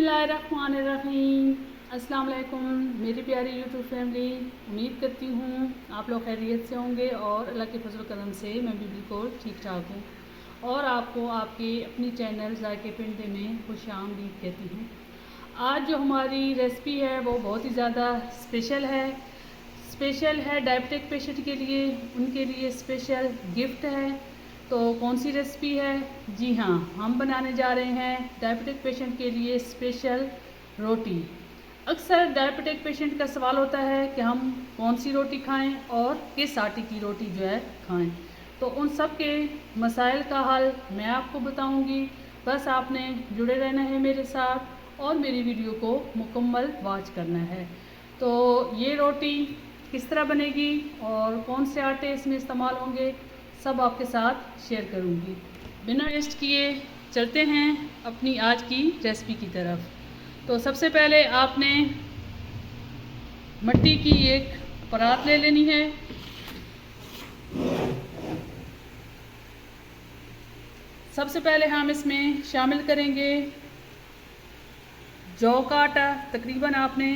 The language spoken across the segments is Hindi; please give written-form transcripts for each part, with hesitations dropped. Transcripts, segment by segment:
बिस्मिल्लाहिर्रहमानिर्रहीम। अस्सलाम वालेकुम मेरी प्यारी यूट्यूब फैमिली। उम्मीद करती हूँ आप लोग खैरियत से होंगे और अल्लाह के फजल करम से मैं भी बिल्कुल ठीक ठाक हूँ और आपको आपके अपनी चैनल जायके पिंड में खुशामदीद कहती हूँ। आज जो हमारी रेसिपी है वो बहुत ही ज़्यादा स्पेशल है डायबिटिक पेशेंट के लिए, उनके लिए स्पेशल गिफ्ट है। तो कौन सी रेसिपी है? जी हाँ, हम बनाने जा रहे हैं डायबिटिक पेशेंट के लिए स्पेशल रोटी। अक्सर डायबिटिक पेशेंट का सवाल होता है कि हम कौन सी रोटी खाएं और किस आटे की रोटी जो है खाएं। तो उन सब के मसाइल का हल मैं आपको बताऊंगी। बस आपने जुड़े रहना है मेरे साथ और मेरी वीडियो को मुकम्मल वॉच करना है। तो ये रोटी किस तरह बनेगी और कौन से आटे इसमें इस्तेमाल होंगे सब आपके साथ शेयर करूंगी। बिना वेस्ट किए चलते हैं अपनी आज की रेसिपी की तरफ। तो सबसे पहले आपने मिट्टी की एक परात ले लेनी है। सबसे पहले हम इसमें शामिल करेंगे जौ का आटा। तकरीबन आपने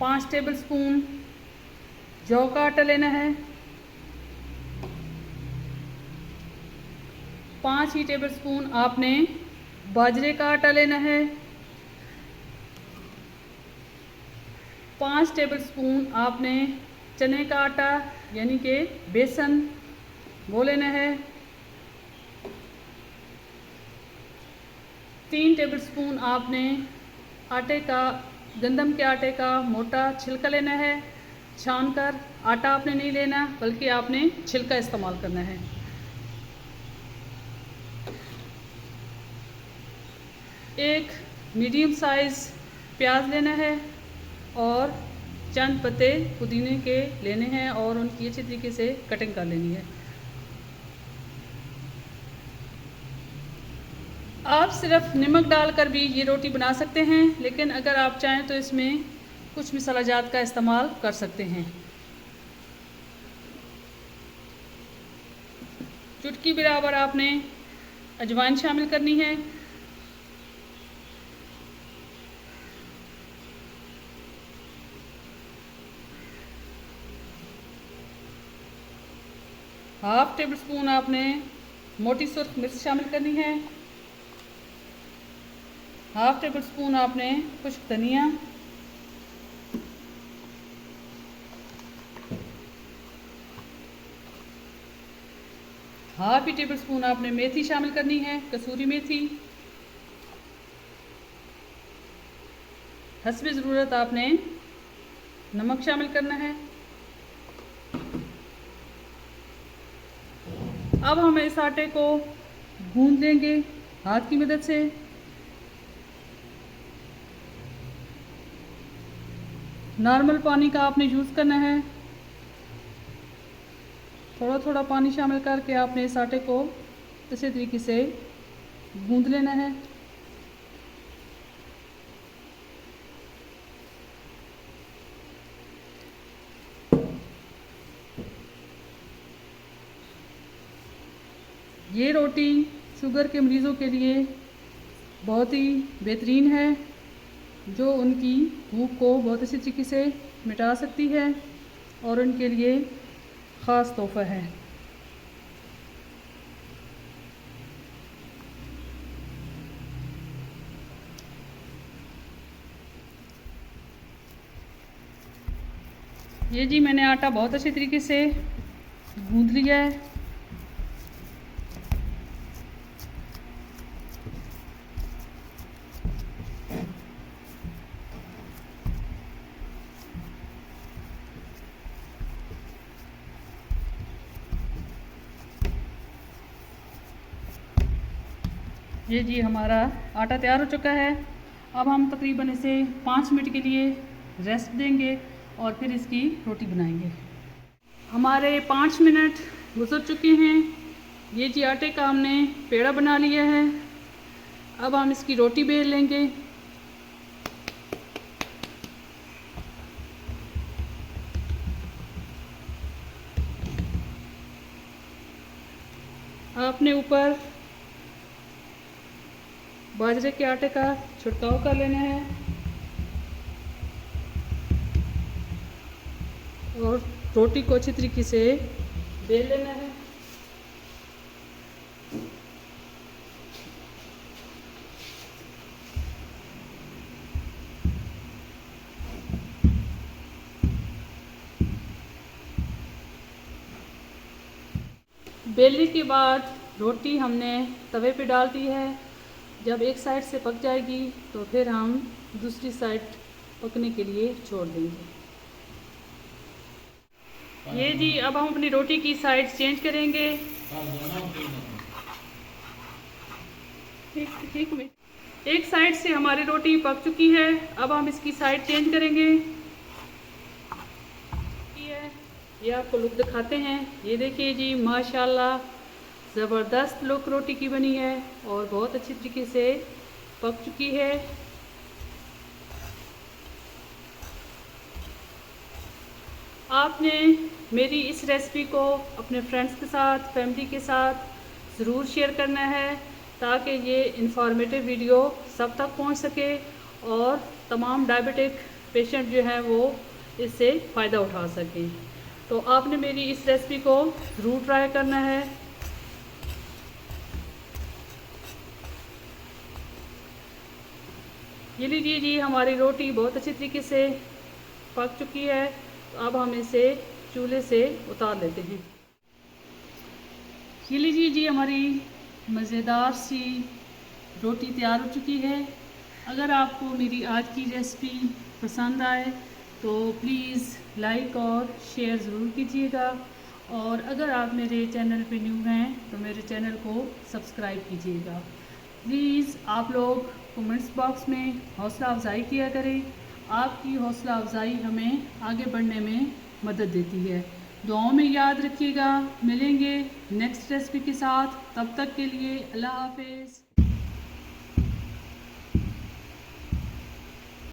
5 टेबल स्पून जौ का आटा लेना है। 5 ही टेबल स्पून आपने बाजरे का आटा लेना है। 5 टेबल स्पून आपने चने का आटा यानी कि बेसन वो लेना है। 3 टेबल स्पून आपने गंदम के आटे का मोटा छिलका लेना है। छान कर आटा आपने नहीं लेना बल्कि आपने छिलका इस्तेमाल करना है। एक मीडियम साइज़ प्याज लेना है और चंद पत्ते पुदीने के लेने हैं और उनकी अच्छी तरीके से कटिंग कर लेनी है। आप सिर्फ नमक डालकर भी ये रोटी बना सकते हैं, लेकिन अगर आप चाहें तो इसमें कुछ मसाला जात का इस्तेमाल कर सकते हैं। चुटकी बराबर आपने अजवाइन शामिल करनी है। हाफ टेबल स्पून आपने मोटी सुर्ख मिर्च शामिल करनी है। हाफ टेबल स्पून आपने खुश्क धनिया, हाफ ही टेबल स्पून आपने मेथी शामिल करनी है, कसूरी मेथी। हस्बे ज़रूरत आपने नमक शामिल करना है। अब हम इस आटे को गूंद लेंगे हाथ की मदद से। नॉर्मल पानी का आपने यूज़ करना है। थोड़ा थोड़ा पानी शामिल करके आपने इस आटे को इसी तरीके से गूंद लेना है। ये रोटी शुगर के मरीज़ों के लिए बहुत ही बेहतरीन है, जो उनकी भूख को बहुत अच्छी तरीके से मिटा सकती है और उनके लिए ख़ास तोहफ़ा है। ये जी मैंने आटा बहुत अच्छी तरीके से गूंद लिया है। ये जी हमारा आटा तैयार हो चुका है। अब हम तकरीबन इसे 5 मिनट के लिए रेस्ट देंगे और फिर इसकी रोटी बनाएंगे। हमारे 5 मिनट गुजर चुके हैं। ये जी आटे का हमने पेड़ा बना लिया है। अब हम इसकी रोटी बेल लेंगे। आपने ऊपर बाजरे के आटे का छिड़काव कर लेना है और रोटी को अच्छी तरीके से बेल लेना है। बेलने के बाद रोटी हमने तवे पे डाल दी है। जब एक साइड से पक जाएगी तो फिर हम दूसरी साइड पकने के लिए छोड़ देंगे। ये जी अब हम अपनी रोटी की साइड चेंज करेंगे। एक साइड से हमारी रोटी पक चुकी है, अब हम इसकी साइड चेंज करेंगे। ये आपको लुक दिखाते हैं। ये देखिए जी माशाल्लाह ज़बरदस्त लुक रोटी की बनी है और बहुत अच्छी तरीके से पक चुकी है। आपने मेरी इस रेसिपी को अपने फ्रेंड्स के साथ, फैमिली के साथ ज़रूर शेयर करना है ताकि ये इन्फॉर्मेटिव वीडियो सब तक पहुंच सके और तमाम डायबिटिक पेशेंट जो हैं वो इससे फ़ायदा उठा सकें। तो आपने मेरी इस रेसिपी को ज़रूर ट्राई करना है। ये लीजिए जी हमारी रोटी बहुत अच्छी तरीके से पक चुकी है। तो अब हम इसे चूल्हे से उतार लेते हैं। ये लीजिए जी हमारी मज़ेदार सी रोटी तैयार हो चुकी है। अगर आपको मेरी आज की रेसिपी पसंद आए तो प्लीज़ लाइक और शेयर ज़रूर कीजिएगा और अगर आप मेरे चैनल पे न्यू हैं तो मेरे चैनल को सब्सक्राइब कीजिएगा। प्लीज़ आप लोग कमेंट्स बॉक्स में हौसला अफजाई किया करें। आपकी हौसला अफजाई हमें आगे बढ़ने में मदद देती है। दुआओं में याद रखिएगा। मिलेंगे नेक्स्ट रेसिपी के साथ, तब तक के लिए अल्लाह हाफिज़।